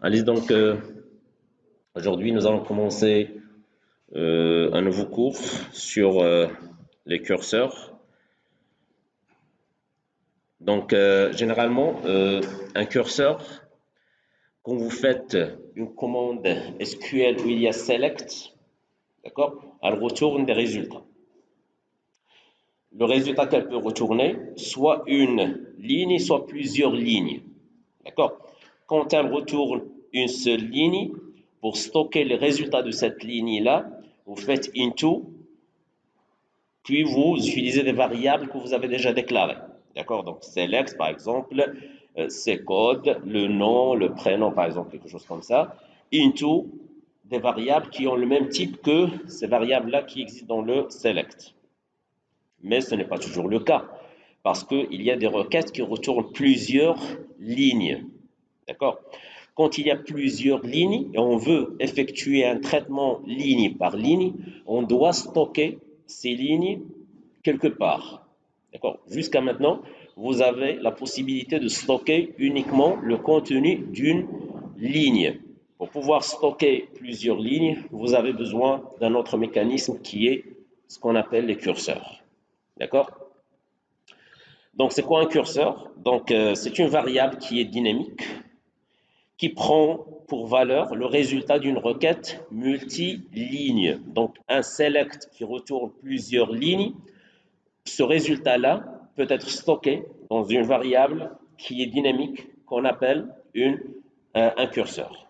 Allez donc, aujourd'hui nous allons commencer un nouveau cours sur les curseurs. Donc, généralement, un curseur, quand vous faites une commande SQL où il y a select, d'accord, elle retourne des résultats. Le résultat qu'elle peut retourner, soit une ligne, soit plusieurs lignes. D'accord? Quand elle retourne une seule ligne, pour stocker les résultats de cette ligne-là, vous faites into, puis vous utilisez des variables que vous avez déjà déclarées. D'accord? Donc, select, par exemple, c'est code, le nom, le prénom, par exemple, quelque chose comme ça. Into, des variables qui ont le même type que ces variables-là qui existent dans le select. Mais ce n'est pas toujours le cas, parce qu'il y a des requêtes qui retournent plusieurs lignes. D'accord? Quand il y a plusieurs lignes et on veut effectuer un traitement ligne par ligne, on doit stocker ces lignes quelque part. D'accord? Jusqu'à maintenant, vous avez la possibilité de stocker uniquement le contenu d'une ligne. Pour pouvoir stocker plusieurs lignes, vous avez besoin d'un autre mécanisme qui est ce qu'on appelle les curseurs. D'accord? Donc, c'est quoi un curseur? Donc, c'est une variable qui est dynamique, qui prend pour valeur le résultat d'une requête multiligne. Donc, un select qui retourne plusieurs lignes, ce résultat-là peut être stocké dans une variable qui est dynamique, qu'on appelle un curseur.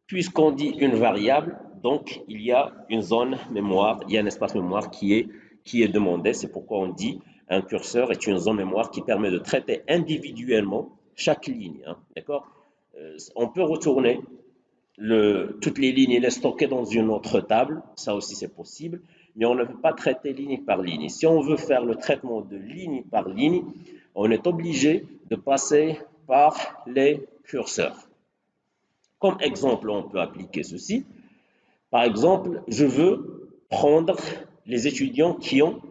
Puisqu'on dit une variable, donc il y a une zone mémoire, il y a un espace mémoire qui est demandé. C'est pourquoi on dit un curseur est une zone mémoire qui permet de traiter individuellement chaque ligne. Hein, d'accord? On peut retourner toutes les lignes et les stocker dans une autre table, ça aussi c'est possible, mais on ne peut pas traiter ligne par ligne. Si on veut faire le traitement de ligne par ligne, on est obligé de passer par les curseurs. Comme exemple, on peut appliquer ceci. Par exemple, je veux prendre les étudiants qui ont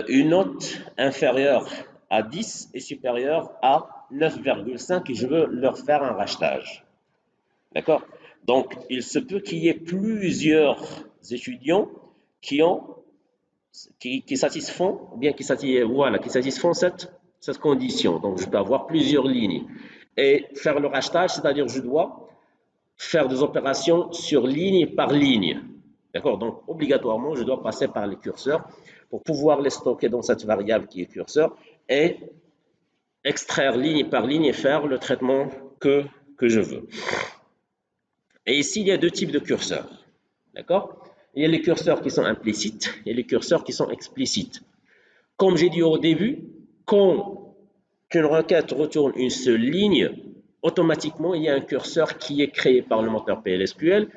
une note inférieure à 10 et supérieure à 9,5 et je veux leur faire un rachetage. D'accord? Donc, il se peut qu'il y ait plusieurs étudiants qui satisfont, bien qui satisfont cette condition. Donc, je peux avoir plusieurs lignes. Et faire le rachetage, c'est-à-dire je dois faire des opérations sur ligne par ligne. D'accord? Donc, obligatoirement, je dois passer par les curseurs pour pouvoir les stocker dans cette variable qui est curseur et extraire ligne par ligne et faire le traitement que je veux. Et ici, il y a deux types de curseurs. D'accord? Il y a les curseurs qui sont implicites et les curseurs qui sont explicites. Comme j'ai dit au début, quand une requête retourne une seule ligne, automatiquement, il y a un curseur qui est créé par le moteur PLSQL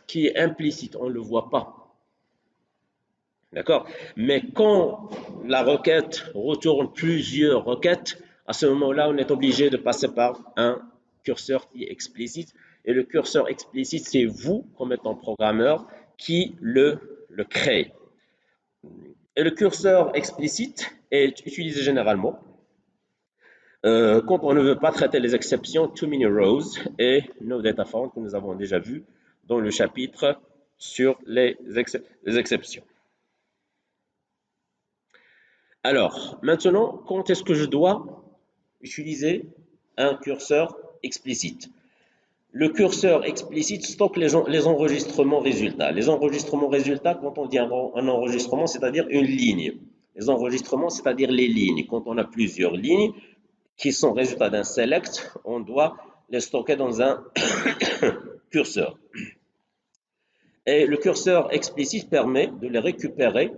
qui est implicite, on ne le voit pas. D'accord? Mais quand la requête retourne plusieurs requêtes, à ce moment-là, on est obligé de passer par un curseur qui est explicite. Et le curseur explicite, c'est vous, comme étant programmeur, qui le crée. Et le curseur explicite est utilisé généralement quand on ne veut pas traiter les exceptions too many rows et no data found que nous avons déjà vu dans le chapitre sur les exceptions. Alors, maintenant, quand est-ce que je dois utiliser un curseur explicite? Le curseur explicite stocke les enregistrements résultats. Les enregistrements résultats, quand on dit un enregistrement, c'est-à-dire une ligne. Les enregistrements, c'est-à-dire les lignes. Quand on a plusieurs lignes qui sont résultats d'un select, on doit les stocker dans un curseur. Et le curseur explicite permet de les récupérer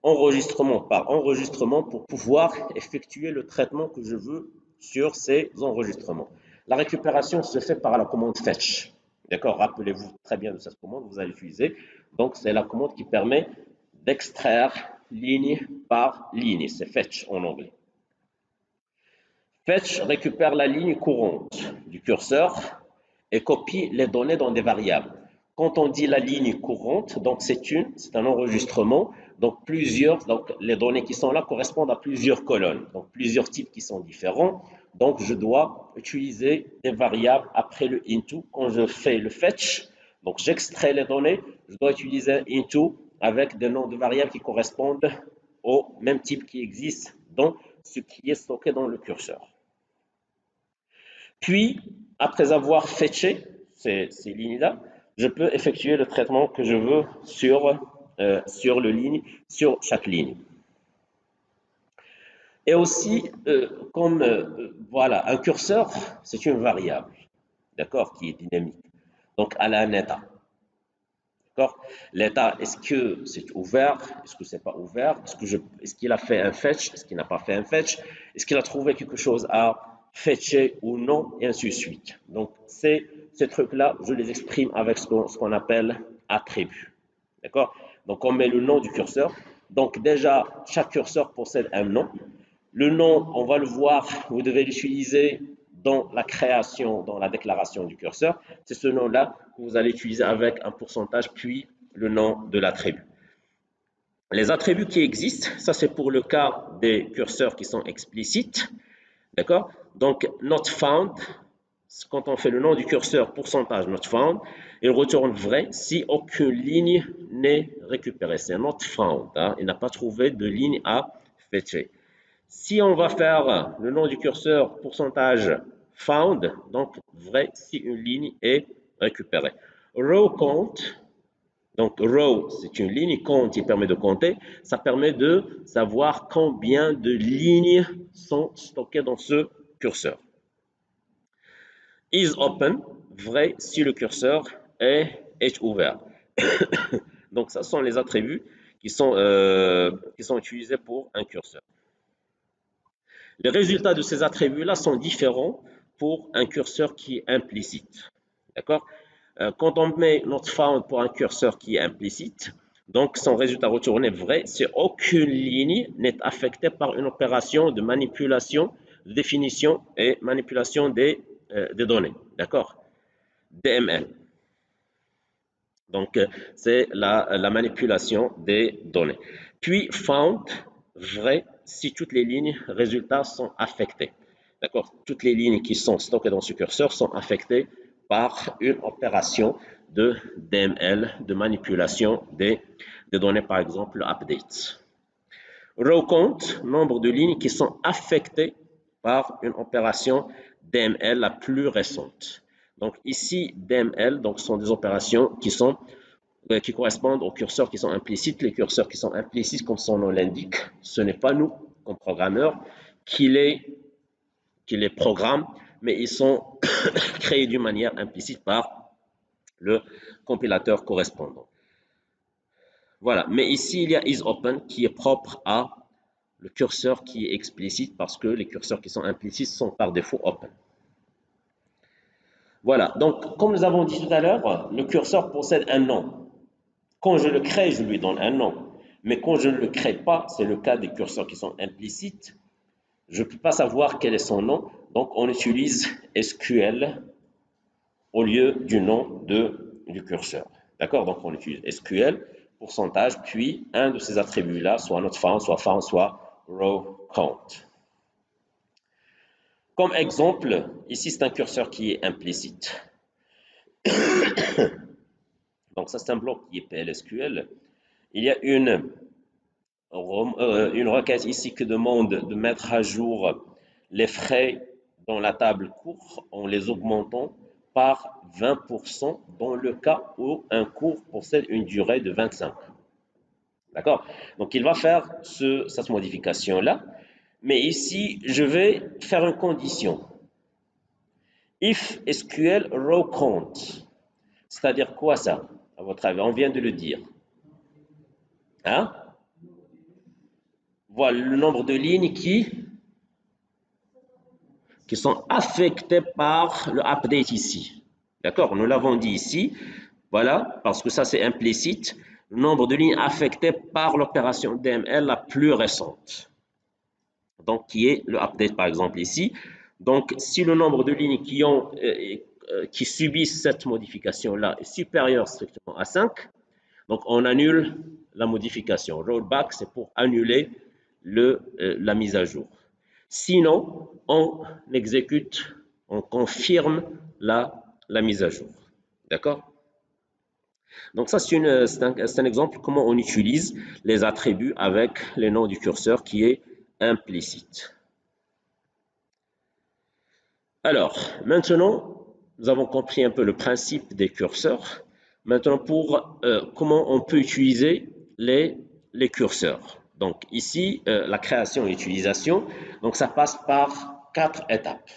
enregistrement par enregistrement pour pouvoir effectuer le traitement que je veux sur ces enregistrements. La récupération se fait par la commande fetch. D'accord? Rappelez-vous très bien de cette commande que vous allez utiliser. Donc, c'est la commande qui permet d'extraire ligne par ligne. C'est fetch en anglais. Fetch récupère la ligne courante du curseur et copie les données dans des variables. Quand on dit la ligne courante, donc c'est un enregistrement. Donc les données qui sont là correspondent à plusieurs colonnes, donc plusieurs types qui sont différents. Donc je dois utiliser des variables après le into. Quand je fais le fetch, donc j'extrais les données, je dois utiliser un into avec des noms de variables qui correspondent au même type qui existe dans ce qui est stocké dans le curseur. Puis, après avoir fetché ces lignes-là, je peux effectuer le traitement que je veux sur chaque ligne. Et aussi, voilà, un curseur, c'est une variable, d'accord, qui est dynamique. Donc, elle a un état. D'accord? L'état, est-ce que c'est ouvert? Est-ce que c'est pas ouvert? Est-ce qu'il a fait un fetch? Est-ce qu'il n'a pas fait un fetch? Est-ce qu'il a trouvé quelque chose à fetcher ou non? Et ainsi de suite. Donc, ces trucs-là, je les exprime avec ce qu'on appelle attribut. D'accord? Donc, on met le nom du curseur. Donc, déjà, chaque curseur possède un nom. Le nom, on va le voir, vous devez l'utiliser dans la création, dans la déclaration du curseur. C'est ce nom-là que vous allez utiliser avec un pourcentage, puis le nom de l'attribut. Les attributs qui existent, ça c'est pour le cas des curseurs qui sont explicites. D'accord? Donc, not found, quand on fait le nom du curseur pourcentage not found, il retourne vrai si aucune ligne n'est récupérée. C'est not found. Hein? Il n'a pas trouvé de ligne à fetcher. Si on va faire le nom du curseur pourcentage found, donc vrai si une ligne est récupérée. Row count, donc row c'est une ligne, count il permet de compter, ça permet de savoir combien de lignes sont stockées dans ce curseur. Is open, vrai si le curseur est ouvert. Donc ça sont les attributs qui sont utilisés pour un curseur. Les résultats de ces attributs-là sont différents pour un curseur qui est implicite. D'accord? Quand on met not found pour un curseur qui est implicite, donc son résultat retourné vrai si aucune ligne n'est affectée par une opération de manipulation, de définition et manipulation des données. D'accord? DML. Donc, c'est la manipulation des données. Puis, found, vrai, si toutes les lignes résultats sont affectées. D'accord? Toutes les lignes qui sont stockées dans ce curseur sont affectées par une opération de DML, de manipulation des données, par exemple, update. Row count, nombre de lignes qui sont affectées par une opération DML la plus récente. Donc ici, DML, donc, sont des opérations qui correspondent aux curseurs qui sont implicites. Les curseurs qui sont implicites, comme son nom l'indique, ce n'est pas nous, comme programmeurs, qui les programment, mais ils sont créés d'une manière implicite par le compilateur correspondant. Voilà, mais ici, il y a isOpen qui est propre à le curseur qui est explicite parce que les curseurs qui sont implicites sont par défaut open. Voilà, donc comme nous avons dit tout à l'heure, le curseur possède un nom. Quand je le crée, je lui donne un nom. Mais quand je ne le crée pas, c'est le cas des curseurs qui sont implicites, je ne peux pas savoir quel est son nom, donc on utilise SQL au lieu du nom du curseur. D'accord? Donc on utilise SQL, pourcentage, puis un de ces attributs-là, soit not found, soit row count. Comme exemple, ici c'est un curseur qui est implicite. Donc ça c'est un bloc qui est PLSQL. Il y a une requête ici qui demande de mettre à jour les frais dans la table cours en les augmentant par 20% dans le cas où un cours possède une durée de 25. D'accord? Donc il va faire cette modification-là. Mais ici, je vais faire une condition. If SQL row count. C'est-à-dire quoi ça, à votre avis? On vient de le dire. Hein? Voilà le nombre de lignes qui sont affectées par le update ici. D'accord? Nous l'avons dit ici. Voilà, parce que ça c'est implicite. Le nombre de lignes affectées par l'opération DML la plus récente. Donc, qui est le update par exemple ici. Donc, si le nombre de lignes qui ont qui subissent cette modification-là est supérieur strictement à 5, donc on annule la modification. Rollback, c'est pour annuler la mise à jour. Sinon, on exécute, on confirme la mise à jour. D'accord? Donc ça, c'est un exemple comment on utilise les attributs avec les noms du curseur qui est implicite. Alors, maintenant, nous avons compris un peu le principe des curseurs. Maintenant, pour comment on peut utiliser les curseurs. Donc ici, la création et l'utilisation, donc ça passe par 4 étapes.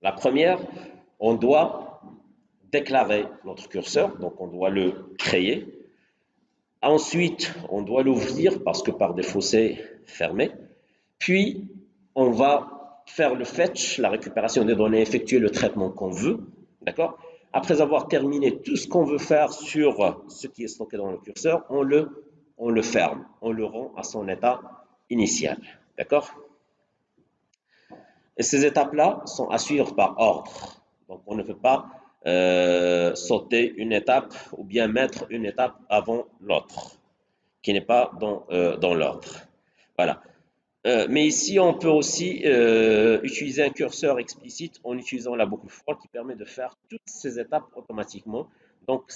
La première, on doit déclarer notre curseur, donc on doit le créer. Ensuite, on doit l'ouvrir parce que par défaut c'est fermé. Puis, on va faire le fetch, la récupération des données, effectuer le traitement qu'on veut. D'accord? Après avoir terminé tout ce qu'on veut faire sur ce qui est stocké dans le curseur, on le ferme, on le rend à son état initial. D'accord? Et ces étapes-là sont à suivre par ordre. Donc, on ne peut pas sauter une étape ou bien mettre une étape avant l'autre, qui n'est pas dans l'ordre. Voilà. Mais ici, on peut aussi utiliser un curseur explicite en utilisant la boucle for qui permet de faire toutes ces étapes automatiquement. Donc,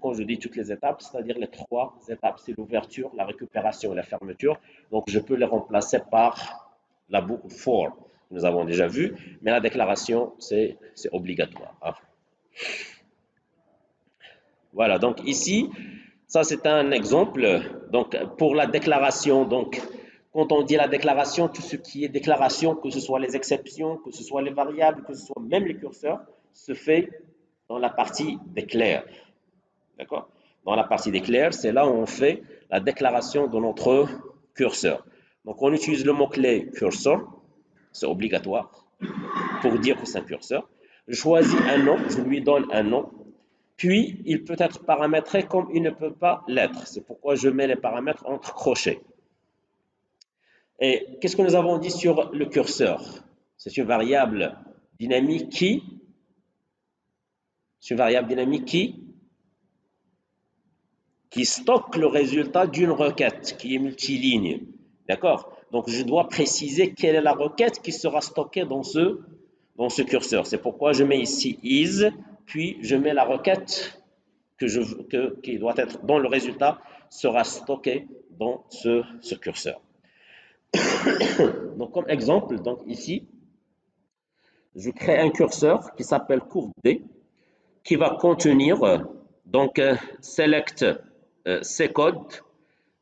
quand je dis toutes les étapes, c'est-à-dire les 3 étapes, c'est l'ouverture, la récupération et la fermeture. Donc, je peux les remplacer par la boucle for, que nous avons déjà vu, mais la déclaration, c'est obligatoire. Hein. Voilà, donc ici, ça c'est un exemple. Donc, pour la déclaration, donc, quand on dit la déclaration, tout ce qui est déclaration, que ce soit les exceptions, que ce soit les variables, que ce soit même les curseurs, se fait dans la partie déclare. D'accord? Dans la partie déclare, c'est là où on fait la déclaration de notre curseur. Donc, on utilise le mot-clé cursor, c'est obligatoire, pour dire que c'est un curseur. Je choisis un nom, je lui donne un nom, puis il peut être paramétré comme il ne peut pas l'être. C'est pourquoi je mets les paramètres entre crochets. Et qu'est-ce que nous avons dit sur le curseur? C'est une variable dynamique qui stocke le résultat d'une requête qui est multiligne. D'accord? Donc je dois préciser quelle est la requête qui sera stockée dans ce curseur. C'est pourquoi je mets ici is, puis je mets la requête qui doit être dans le résultat sera stockée dans ce curseur. Donc comme exemple, donc ici, je crée un curseur qui s'appelle courbe D, qui va contenir donc select code,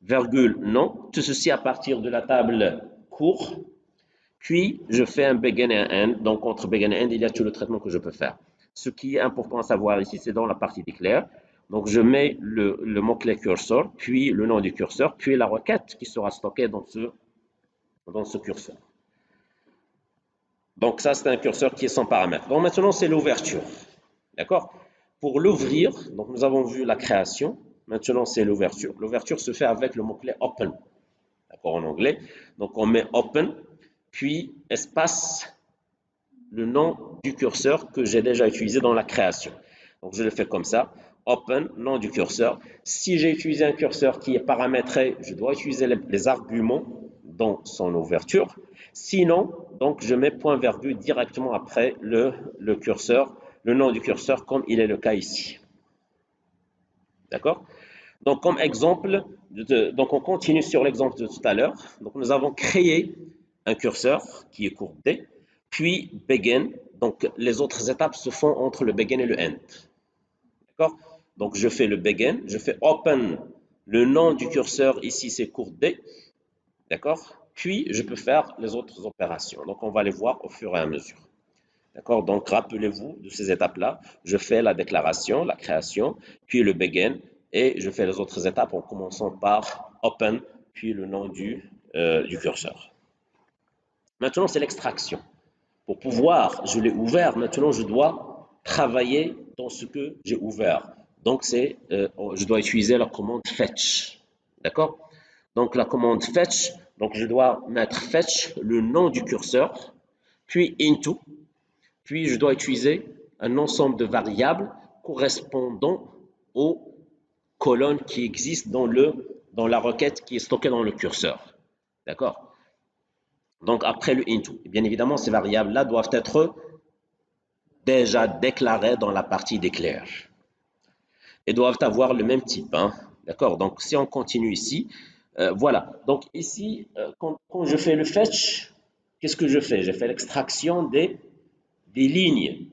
virgule non, tout ceci à partir de la table cours, puis je fais un begin et un end, donc entre begin et end, il y a tout le traitement que je peux faire. Ce qui est important à savoir ici, c'est dans la partie déclare. Donc je mets le mot-clé cursor, puis le nom du curseur, puis la requête qui sera stockée dans ce curseur. Donc ça, c'est un curseur qui est sans paramètre. Donc maintenant, c'est l'ouverture. D'accord? Pour l'ouvrir, donc nous avons vu la création. Maintenant, c'est l'ouverture. L'ouverture se fait avec le mot-clé open. D'accord, en anglais. Donc on met open, puis espace, le nom du curseur que j'ai déjà utilisé dans la création. Donc je le fais comme ça. Open, nom du curseur. Si j'ai utilisé un curseur qui est paramétré, je dois utiliser les arguments dans son ouverture. Sinon, donc je mets point virgule directement après le curseur, le nom du curseur, comme il est le cas ici. D'accord? Donc comme exemple, donc on continue sur l'exemple de tout à l'heure. Donc nous avons créé un curseur qui est courbe D, puis begin. Donc les autres étapes se font entre le begin et le end. D'accord? Donc je fais le begin, je fais open, le nom du curseur ici c'est courbe D. D'accord? Puis je peux faire les autres opérations. Donc on va les voir au fur et à mesure. D'accord? Donc rappelez-vous de ces étapes-là. Je fais la déclaration, la création, puis le begin, et je fais les autres étapes en commençant par open, puis le nom du curseur. Maintenant, c'est l'extraction. Pour pouvoir, je l'ai ouvert, maintenant je dois travailler dans ce que j'ai ouvert. Donc, je dois utiliser la commande fetch. D'accord? Donc, la commande fetch, donc je dois mettre fetch, le nom du curseur, puis into, Puis, je dois utiliser un ensemble de variables correspondant aux colonnes qui existent dans la requête qui est stockée dans le curseur. D'accord? Donc, après le into, bien évidemment, ces variables-là doivent être déjà déclarées dans la partie déclare et doivent avoir le même type. Hein? D'accord? Donc, si on continue ici, voilà. Donc, ici, quand je fais le fetch, qu'est-ce que je fais? Je fais l'extraction des lignes.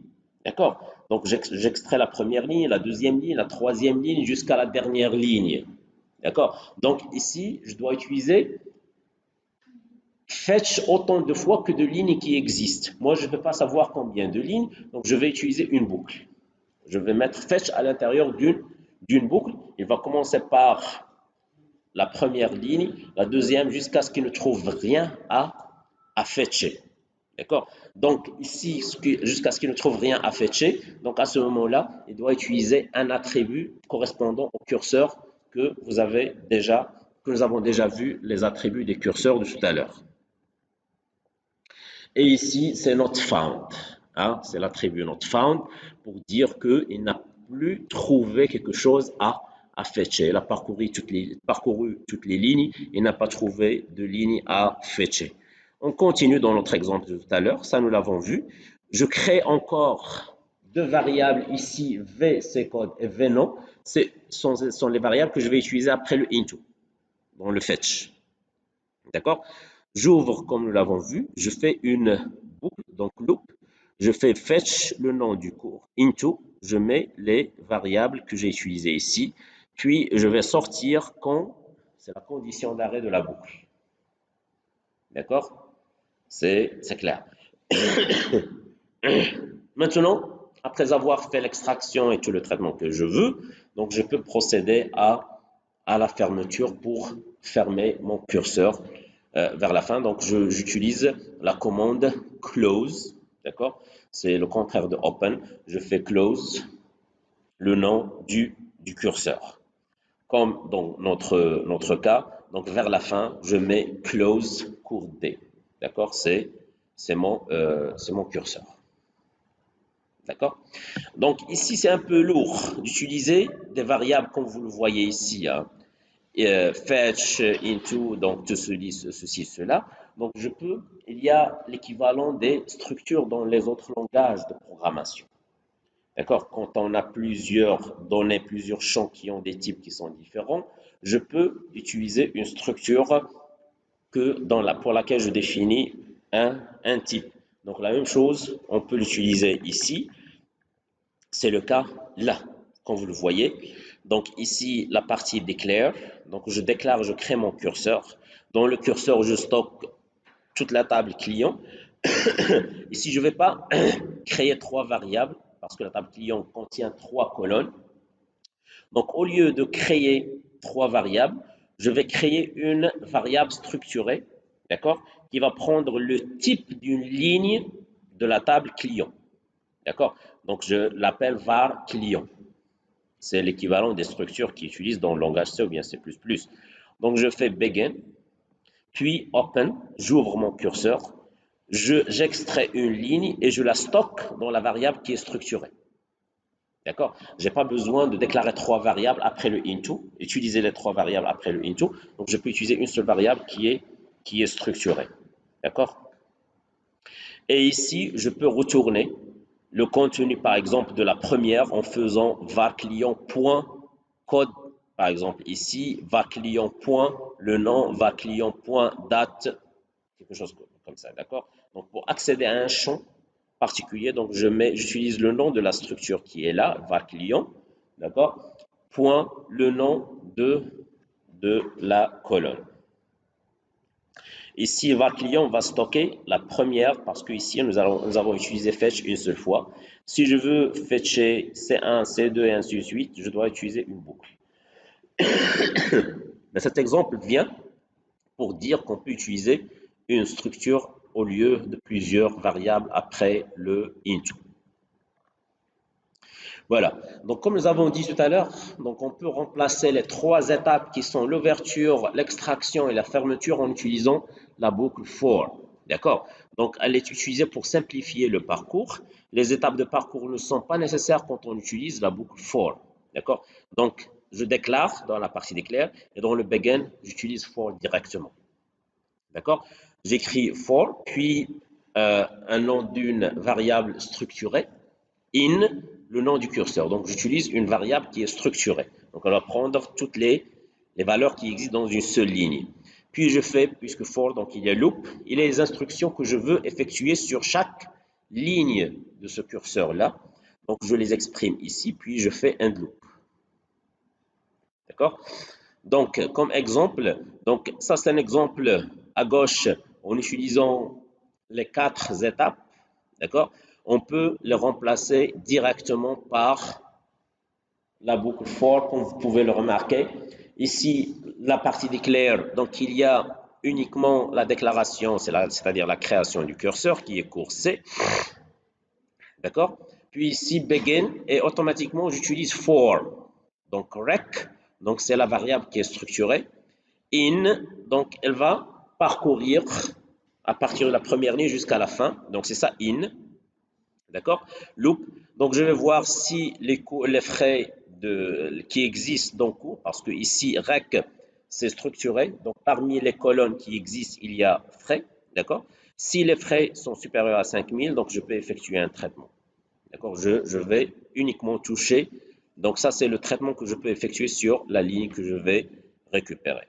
D'accord? Donc, j'extrais la première ligne, la deuxième ligne, la troisième ligne jusqu'à la dernière ligne. D'accord? Donc, ici, je dois utiliser fetch autant de fois que de lignes qui existent. Moi, je ne peux pas savoir combien de lignes, donc je vais utiliser une boucle. Je vais mettre fetch à l'intérieur d'une boucle. Il va commencer par la première ligne, la deuxième, jusqu'à ce qu'il ne trouve rien à fetcher. D'accord? Donc, ici, jusqu'à ce qu'il ne trouve rien à fetcher, donc à ce moment-là, il doit utiliser un attribut correspondant au curseur que nous avons déjà vu les attributs des curseurs de tout à l'heure. Et ici, c'est not found. Hein? C'est l'attribut not found pour dire qu'il n'a plus trouvé quelque chose à fetcher. Il a parcouru toutes les lignes, il n'a pas trouvé de ligne à fetcher. On continue dans notre exemple de tout à l'heure, ça nous l'avons vu. Je crée encore deux variables ici, v c'est code et v non. Ce sont les variables que je vais utiliser après le into, dans le fetch. D'accord? J'ouvre comme nous l'avons vu, je fais une boucle, donc loop, je fais fetch le nom du cours, into, je mets les variables que j'ai utilisées ici, puis je vais sortir quand c'est la condition d'arrêt de la boucle. D'accord? C'est clair. Maintenant, après avoir fait l'extraction et tout le traitement que je veux, donc je peux procéder à la fermeture pour fermer mon curseur vers la fin. Donc, j'utilise la commande close, d'accord? C'est le contraire de open. Je fais close le nom du curseur. Comme dans notre cas, donc vers la fin, je mets close court D, d'accord? C'est mon curseur. D'accord? Donc ici, c'est un peu lourd d'utiliser des variables comme vous le voyez ici, hein. Fetch, into, donc tout ceci, cela. Donc il y a l'équivalent des structures dans les autres langages de programmation. D'accord? Quand on a plusieurs données, plusieurs champs qui ont des types qui sont différents, je peux utiliser une structure pour laquelle je définis un type. Donc la même chose, on peut l'utiliser ici. C'est le cas là, comme vous le voyez. Donc ici, la partie déclare. Donc je déclare, je crée mon curseur. Dans le curseur, je stocke toute la table client. Ici, je ne vais pas créer trois variables parce que la table client contient trois colonnes. Donc au lieu de créer trois variables, je vais créer une variable structurée, d'accord, qui va prendre le type d'une ligne de la table client. D'accord? Donc, je l'appelle var client. C'est l'équivalent des structures qu'ils utilisent dans le langage C ou bien C++. Donc, je fais begin, puis open, j'ouvre mon curseur, j'extrais une ligne et je la stocke dans la variable qui est structurée. D'accord? Je n'ai pas besoin de déclarer trois variables après le into, utiliser les trois variables après le into. Donc, je peux utiliser une seule variable qui est structurée. D'accord? Et ici, je peux retourner le contenu, par exemple, de la première en faisant var client.code, par exemple, ici, var client. Le nom, var client.date, quelque chose comme ça, d'accord? Donc, pour accéder à un champ particulier, donc j'utilise le nom de la structure qui est là, var client, d'accord? Point, le nom de la colonne. Ici, var client va stocker la première parce qu'ici, nous avons utilisé fetch une seule fois. Si je veux fetcher C1, C2 et ainsi de suite, je dois utiliser une boucle. Mais cet exemple vient pour dire qu'on peut utiliser une structure au lieu de plusieurs variables après le into. Voilà. Donc, comme nous avons dit tout à l'heure, donc on peut remplacer les trois étapes qui sont l'ouverture, l'extraction et la fermeture en utilisant la boucle for. D'accord? Donc, elle est utilisée pour simplifier le parcours. Les étapes de parcours ne sont pas nécessaires quand on utilise la boucle for. D'accord? Donc, je déclare dans la partie déclare et dans le begin, j'utilise for directement. D'accord? J'écris for, puis un nom d'une variable structurée, in, le nom du curseur. Donc, j'utilise une variable qui est structurée. Donc, on va prendre toutes les valeurs qui existent dans une seule ligne. Puis, je fais, puisque for, donc il y a loop, il y a les instructions que je veux effectuer sur chaque ligne de ce curseur-là. Donc, je les exprime ici, puis je fais end loop. D'accord? Donc, comme exemple, donc ça c'est un exemple à gauche en utilisant les 4 étapes, d'accord? On peut les remplacer directement par la boucle for, comme vous pouvez le remarquer. Ici, la partie déclare, donc il y a uniquement la déclaration, c'est-à-dire la création du curseur qui est coursée, d'accord? Puis ici, begin, et automatiquement j'utilise for, donc rec, donc c'est la variable qui est structurée. In, donc elle va parcourir à partir de la première ligne jusqu'à la fin. Donc c'est ça, in. D'accord? Loop. Donc je vais voir si les frais qui existent dans le cours, parce que ici, rec, c'est structuré. Donc parmi les colonnes qui existent, il y a frais. D'accord? Si les frais sont supérieurs à 5000, donc je peux effectuer un traitement. D'accord? Je vais uniquement toucher. Donc ça, c'est le traitement que je peux effectuer sur la ligne que je vais récupérer.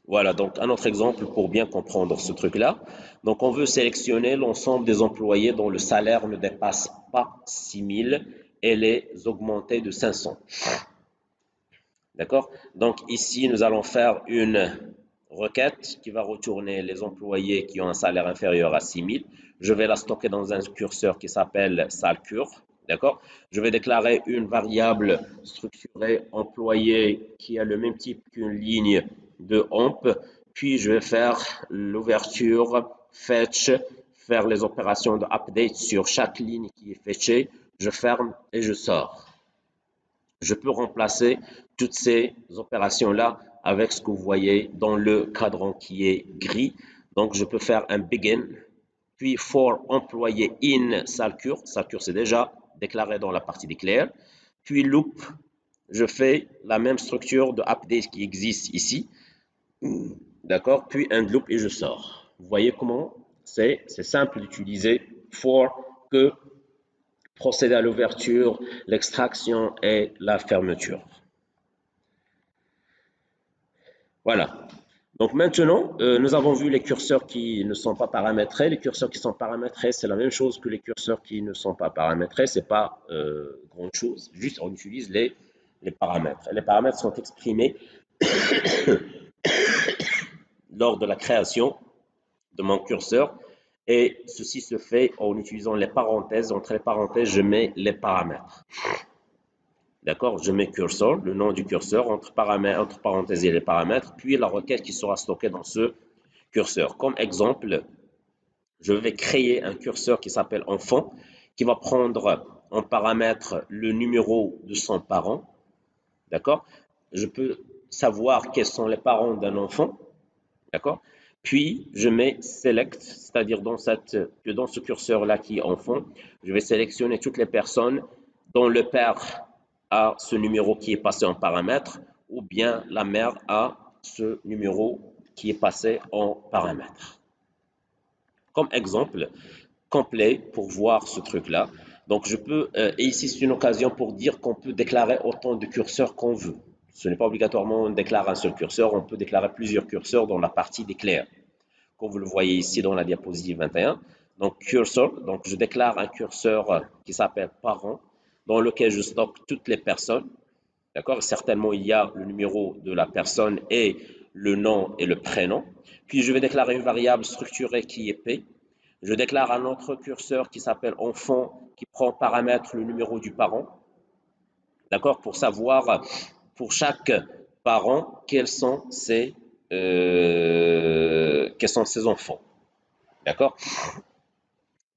Voilà, donc un autre exemple pour bien comprendre ce truc-là. Donc on veut sélectionner l'ensemble des employés dont le salaire ne dépasse pas 6000 et les augmenter de 500. D'accord? Donc ici, nous allons faire une requête qui va retourner les employés qui ont un salaire inférieur à 6000. Je vais la stocker dans un curseur qui s'appelle salcure. D'accord? Je vais déclarer une variable structurée employé qui a le même type qu'une ligne de omp. Puis je vais faire l'ouverture, fetch, faire les opérations de update sur chaque ligne qui est fetchée. Je ferme et je sors. Je peux remplacer toutes ces opérations-là avec ce que vous voyez dans le cadran qui est gris. Donc, je peux faire un begin, puis for employé in salcure. Salcure, c'est déjà déclaré dans la partie déclare. Puis loop, je fais la même structure de update qui existe ici. D'accord? Puis un loop et je sors. Vous voyez comment c'est simple d'utiliser for que procéder à l'ouverture, l'extraction et la fermeture. Voilà. Donc maintenant, nous avons vu les curseurs qui ne sont pas paramétrés. Les curseurs qui sont paramétrés, c'est la même chose que les curseurs qui ne sont pas paramétrés. Ce n'est pas grand chose. Juste, on utilise les paramètres. Et les paramètres sont exprimés lors de la création de mon curseur. Et ceci se fait en utilisant les parenthèses. Entre les parenthèses, je mets les paramètres. D'accord? Je mets curseur, le nom du curseur, entre parenthèses et les paramètres, puis la requête qui sera stockée dans ce curseur. Comme exemple, je vais créer un curseur qui s'appelle enfant, qui va prendre en paramètre le numéro de son parent. D'accord? Je peux savoir quels sont les parents d'un enfant. D'accord? Puis, je mets select, c'est-à-dire dans ce curseur-là qui est enfant, je vais sélectionner toutes les personnes dont le père a ce numéro qui est passé en paramètre ou bien la mère a ce numéro qui est passé en paramètre. Comme exemple complet pour voir ce truc-là. Donc, je peux, et ici c'est une occasion pour dire qu'on peut déclarer autant de curseurs qu'on veut. Ce n'est pas obligatoirement on déclare un seul curseur, on peut déclarer plusieurs curseurs dans la partie déclare. Comme vous le voyez ici dans la diapositive 21. Donc, cursor, donc je déclare un curseur qui s'appelle parent, dans lequel je stocke toutes les personnes. D'accord? Certainement, il y a le numéro de la personne et le nom et le prénom. Puis, je vais déclarer une variable structurée qui est P. Je déclare un autre curseur qui s'appelle enfant, qui prend paramètre le numéro du parent. D'accord? Pour savoir, pour chaque parent, quels sont ses enfants. D'accord?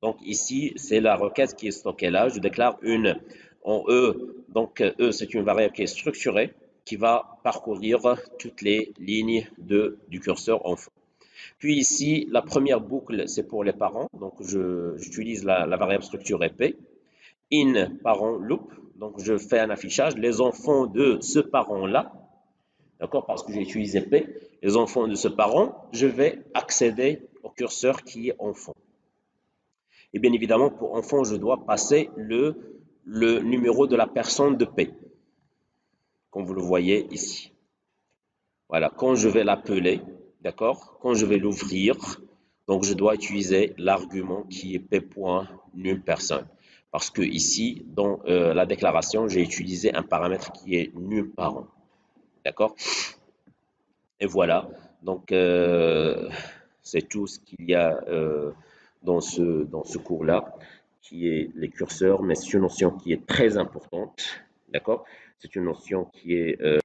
Donc ici, c'est la requête qui est stockée là. Je déclare une en E. Donc E, c'est une variable qui est structurée. qui va parcourir toutes les lignes du curseur enfant. Puis ici, la première boucle, c'est pour les parents. Donc, j'utilise la variable structure épée. In parent loop. Donc, je fais un affichage. Les enfants de ce parent-là, d'accord, parce que j'ai utilisé P, les enfants de ce parent, je vais accéder au curseur qui est enfant. Et bien évidemment, pour enfant, je dois passer le numéro de la personne de P, comme vous le voyez ici. Voilà, quand je vais l'appeler, d'accord, quand je vais l'ouvrir, donc je dois utiliser l'argument qui est P.NumPerson. Parce que ici, dans la déclaration, j'ai utilisé un paramètre qui est NumParent. D'accord? Et voilà, donc c'est tout ce qu'il y a dans ce cours-là, qui est les curseurs, mais c'est une notion qui est très importante, d'accord? C'est une notion qui est